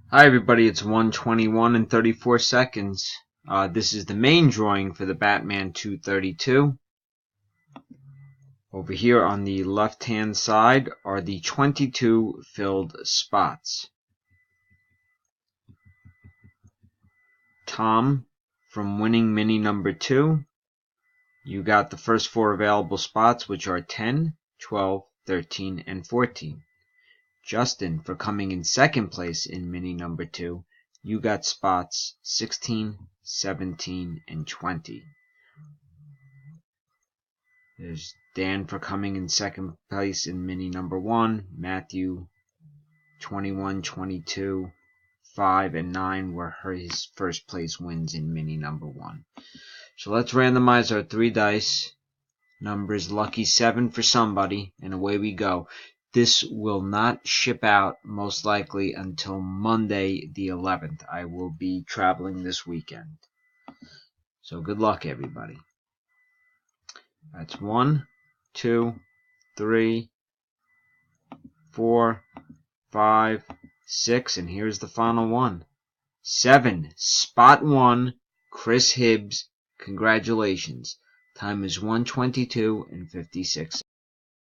Hi everybody, it's 1:21 and 34 seconds. This is the main drawing for the Batman 232. Over here on the left hand side are the 22 filled spots. Tom, from winning mini number 2, you got the first 4 available spots, which are 10, 12, 13, and 14. Justin, for coming in second place in mini number 2, you got spots 16, 17, and 20. There's Dan for coming in second place in mini number 1. Matthew, 21, 22, 5, and 9 were his first place wins in mini number 1. So let's randomize our 3 dice. Numbers lucky 7 for somebody, and away we go. This will not ship out most likely until Monday the 11th. I will be traveling this weekend. So good luck, everybody. That's 1, 2, 3, 4, 5, 6, and here's the final one. 7, spot 1, Chris Hibbs. Congratulations. Time is 1:22 and 56.